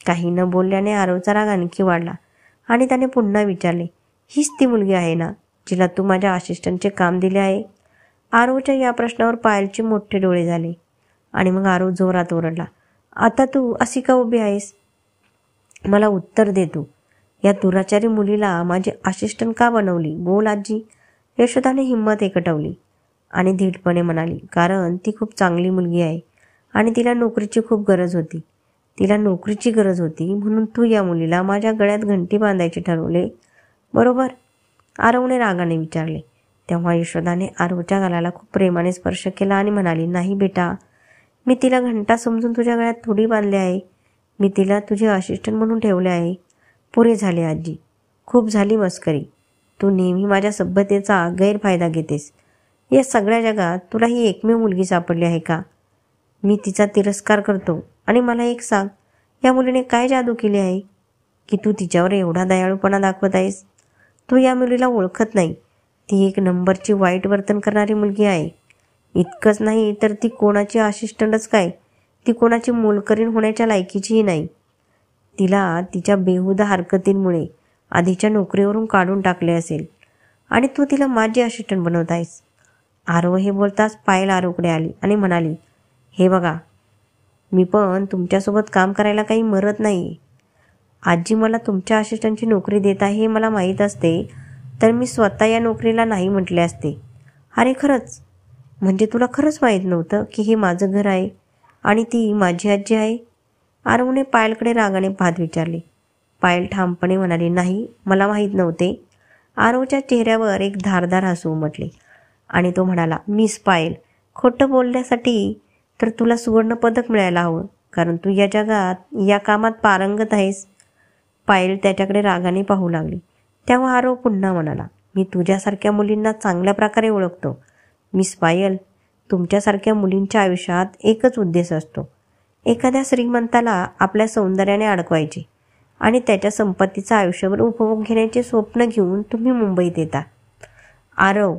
काही न बोलल्याने आरवचा राग आणखी वाढला आणि त्याने पुन्हा विचारले, हीच ती मुलगी आहे ना जिला तू माझ्या असिस्टंटचे काम दिले आहे? आरवच्या या प्रश्नावर पायलचे मोठे डोळे झाले. आणि मग आरव जोरात ओरडला, आता तू अशी का उभी आहेस? मला उत्तर दे तू. या दुराचारी मुलीला माझी असिस्टंट का बनवली? बोल आजी. यशोदाने हिंमत एकवटली आणि धीटपणे म्हणाली, कारण ती खूप चांगली मुलगी आहे आणि तिला नोकरीची खूप गरज होती. तिला नोकरीची गरज होती म्हणून तू या मुलीला माझ्या गळ्यात घंटी बांधायचे ठरवले, बरोबर? आरवने रागाने विचारले. तेव्हा यशोदाने आरवच्या गालाला खूप प्रेमाने स्पर्श केला आणि म्हणाली, नाही बेटा, मी तिला घंटा समजून तुझ्या गळ्यात थोडी बांधले आहे. मी तिला तुझे असिस्टंट म्हणून ठेवले आहे. पुरे झाले आजी, खूप झाली मस्करी. तू नेहमी माझ्या सभ्यतेचा गैरफायदा घेतेस. या सगळ्या जगात तुला ही एकमेव मुलगी सापडली आहे का? मी तिचा तिरस्कार करतो. आणि मला एक सांग, या मुलीने काय जादू केली आहे की तू तिच्यावर एवढा दयाळूपणा दाखवत आहेस? तू या मुलीला ओळखत नाही. ती एक नंबरची वाईट वर्तन करणारी मुलगी आहे. इतकंच नाही तर ती कोणाची असिस्टंटच काय, ती कोणाची मोलकरीण होण्याच्या लायकीचीही नाही. तिला तिच्या बेहुदा हरकतींमुळे आधीच्या नोकरीवरून काढून टाकले असेल आणि तू तिला माझी असिस्टंट बनवत आहेस. आरव हे बोलताच पायल आरवकडे आली आणि म्हणाली, हे बघा, मी पण तुमच्यासोबत काम करायला काही मरत नाही. आजी मला तुमच्या असिस्टंटची नोकरी देत आहे हे मला माहीत असते तर मी स्वतः या नोकरीला नाही म्हटले असते. अरे खरंच? म्हणजे तुला खरंच माहीत नव्हतं की हे माझं घर आहे आणि ती माझी आजी आहे? आरवने पायलकडे रागाने पाहत विचारले. पायल ठामपणे म्हणाली, नाही, मला माहीत नव्हते. आरवच्या चेहऱ्यावर एक धारदार हसू उमटले आणि तो म्हणाला, मिस पायल, खोटं बोलण्यासाठी तर तुला सुवर्णपदक मिळायला हवं, कारण तू या जगात या कामात पारंगत आहेस. पायल त्याच्याकडे रागाने पाहू लागली. तेव्हा आरव पुन्हा म्हणाला, मी तुझ्यासारख्या मुलींना चांगल्या प्रकारे ओळखतो. मिस पायल, तुमच्यासारख्या मुलींच्या आयुष्यात एकच उद्देश असतो, एखाद्या श्रीमंताला आपल्या सौंदर्याने अडकवायचे आणि त्याच्या संपत्तीचा आयुष्यभर उपभोग घेण्याचे स्वप्न घेऊन तुम्ही मुंबईत येता. आरव,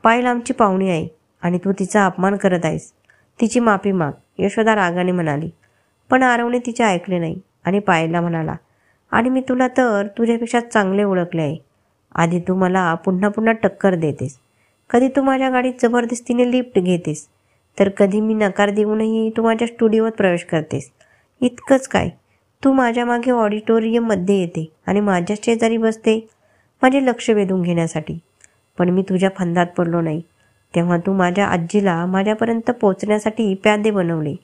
पायल आमची पाहुणी आहे आणि तू तिचा अपमान करत आहेस. तिची माफी माग, यशोदा रागाने म्हणाली. पण आरवने तिचे ऐकले नाही आणि पायलला म्हणाला, आणि मी तुला तर तुझ्यापेक्षा चांगले ओळखले आहे. आधी तू मला पुन्हा पुन्हा टक्कर देतेस. कधी तू माझ्या गाडीत जबरदस्तीने लिफ्ट घेतेस तर कधी मी नकार देऊनही तू माझ्या स्टुडिओत प्रवेश करतेस. इतकंच काय, तू माझ्या मागे ऑडिटोरियममध्ये येते आणि माझ्या शेजारी बसते माझे लक्ष वेधून घेण्यासाठी. पण मी तुझ्या फंदात पडलो नाही. तेव्हा तू माझ्या आजीला माझ्यापर्यंत पोचण्यासाठी प्यादे बनवले.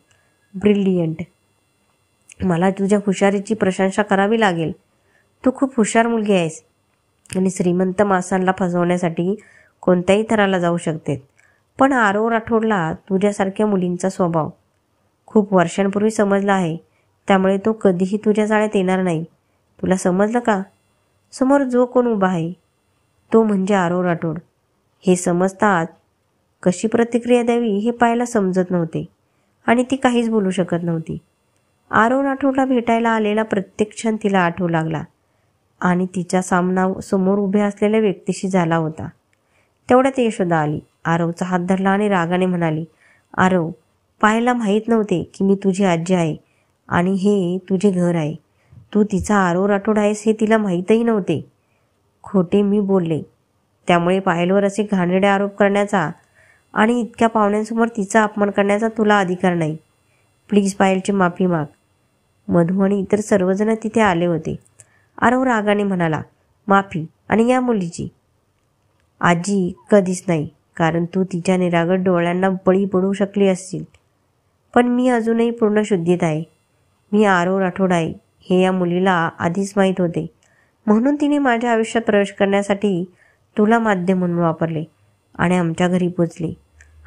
ब्रिलियंट. मला तुझ्या हुशारीची प्रशंसा करावी लागेल. तू खूप हुशार मुलगी आहेस आणि श्रीमंत माणसांना फसवण्यासाठी कोणत्याही थराला जाऊ शकते. पण आरव राठोडला तुझ्यासारख्या मुलींचा स्वभाव खूप वर्षांपूर्वी समजला आहे, त्यामुळे तो कधीही तुझ्या जाळ्यात येणार नाही. तुला समजलं का? समोर जो कोण उभा आहे तो म्हणजे आरव राठोड. हे समजताच कशी प्रतिक्रिया द्यावी हे पाहायला समजत नव्हते आणि ती काहीच बोलू शकत नव्हती. आरव राठोडला भेटायला आलेला प्रत्येक क्षण तिला आठवू लागला आणि तिचा सामना समोर उभ्या असलेल्या व्यक्तीशी झाला होता. तेवढ्यात यशोदा आली. आरवचा हात धरला आणि रागाने म्हणाली, आरव, पाहायला माहीत नव्हते की मी तुझी आजी आहे आणि हे तुझे घर आहे. तू तिचा आरव राठोड आहेस हे तिला माहीतही नव्हते. खोटे मी बोलले, त्यामुळे पायलवर असे घाणेरडे आरोप करण्याचा आणि इतक्या पाहुण्यांसमोर तिचा अपमान करण्याचा तुला अधिकार नाही. प्लीज पायलची माफी माग. मधू आणि इतर सर्वजण तिथे आले होते. आरव रागाने म्हणाला, माफी? आणि या मुलीची? आजी, कधीच नाही, कारण तू तिच्या निरागट डोळ्यांना बळी पडू शकली असशील. पण मी अजूनही पूर्ण शुद्धीत आहे. मी आरव राठोड आहे हे या मुलीला आधीच माहीत होते, म्हणून तिने माझ्या आयुष्यात प्रवेश करण्यासाठी तुला माध्यम म्हणून वापरले आणि आमच्या घरी पोचले.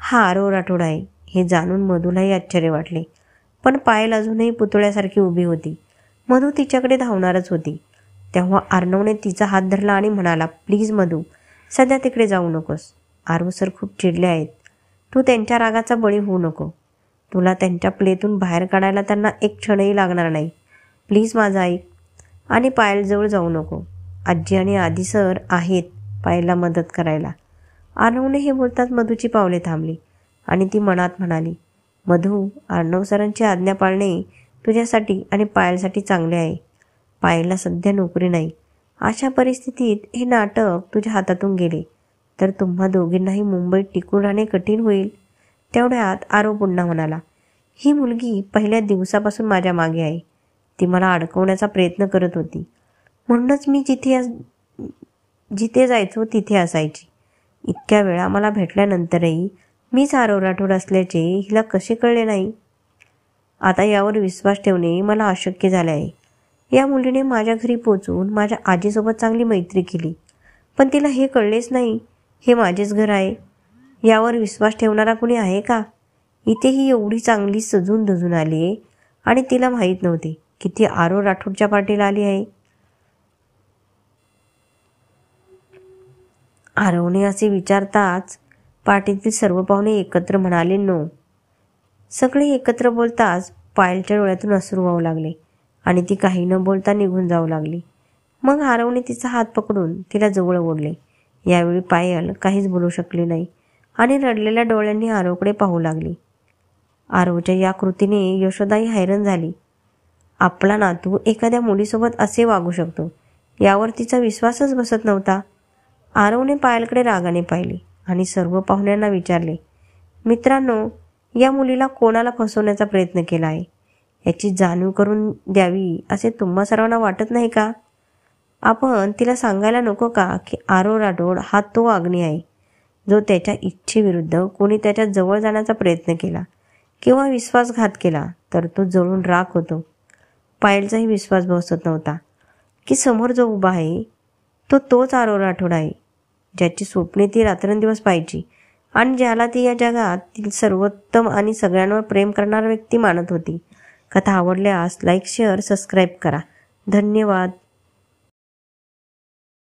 हा आरव राठोड आहे हे जाणून मधूलाही आश्चर्य वाटले. पण पायल अजूनही पुतळ्यासारखी उभी होती. मधू तिच्याकडे धावणारच होती. तेव्हा अर्णवने तिचा हात धरला आणि म्हणाला, प्लीज मधू, सध्या तिकडे जाऊ नकोस. आरव सर खूप चिडले आहेत. तू त्यांच्या रागाचा बळी होऊ नको. तुला त्यांच्या प्लेतून बाहेर काढायला त्यांना एक क्षणही लागणार नाही. प्लीज माझा ऐक आणि पायलजवळ जाऊ नको. आजी आणि आधी सर आहेत पायलला मदत करायला. अर्णवने हे बोलताच मधूची पावले थांबली आणि ती मनात म्हणाली, मधू, अर्णव सरांची आज्ञा पाळणे तुझ्यासाठी आणि पायलसाठी चांगले आहे. पायलला सध्या नोकरी नाही. अशा परिस्थितीत हे नाटक तुझ्या हातातून गेले तर तुम्हा दोघींनाही मुंबईत टिकून राहणे कठीण होईल. तेवढ्यात आरव पुन्हा म्हणाला, ही मुलगी पहिल्या दिवसापासून माझ्या मागे आहे. ती मला अडकवण्याचा प्रयत्न करत होती. म्हणूनच मी जिथे जायचो तिथे असायची. इतक्या वेळा मला भेटल्यानंतरही मीच आरव राठोड असल्याचे हिला कसे कळले नाही? आता यावर विश्वास ठेवणे मला अशक्य झाले आहे. या मुलीने माझ्या घरी पोचून माझ्या आजीसोबत चांगली मैत्री केली, पण तिला हे कळलेच नाही हे माझेच घर आहे. यावर विश्वास ठेवणारा कोणी आहे का? इथे ही एवढी चांगली सजून धजून आली आहे आणि तिला माहीत नव्हते की ती आरव राठोडच्या पार्टीला आली आहे. आरवने असे विचारताच पार्टीतील सर्व पाहुणे एकत्र म्हणाले, नो. सगळे एकत्र बोलताच पायलच्या डोळ्यातून अश्रू वाहू लागले आणि ती काही न बोलता निघून जाऊ लागली. मग आरवने तिचा हात पकडून तिला जवळ ओढले. यावेळी पायल काहीच बोलू शकली नाही आणि रडलेल्या डोळ्यांनी आरवकडे पाहू लागली. आरवच्या या कृतीने यशोदाही हैराण झाली. आपला नातू एखाद्या मुलीसोबत असे वागू शकतो यावर तिचा विश्वासच बसत नव्हता. आरवने पायलकडे रागाने पाहिले आणि सर्व पाहुण्यांना विचारले, मित्रांनो, या मुलीला कोणाला फसवण्याचा प्रयत्न केला आहे याची जाणीव करून द्यावी असे तुम्हा सर्वांना वाटत नाही का? आपण तिला सांगायला नको का की आरव राठोड हा तो अग्नी आहे जो त्याच्या इच्छेविरुद्ध कोणी त्याच्या जवळ जाण्याचा प्रयत्न केला किंवा विश्वासघात केला तर तो जळून राख होतो. पायलचाही विश्वास बसत नव्हता की समोर जो उभा आहे तोच आरव राठोड आहे, ज्याची स्वप्ने ती रात्रंदिवस पाहायची आणि ज्याला ती या जगातील सर्वोत्तम आणि सगळ्यांवर प्रेम करणारा व्यक्ती मानत होती. कथा आवडल्यास लाईक, शेअर, सबस्क्राईब करा. धन्यवाद.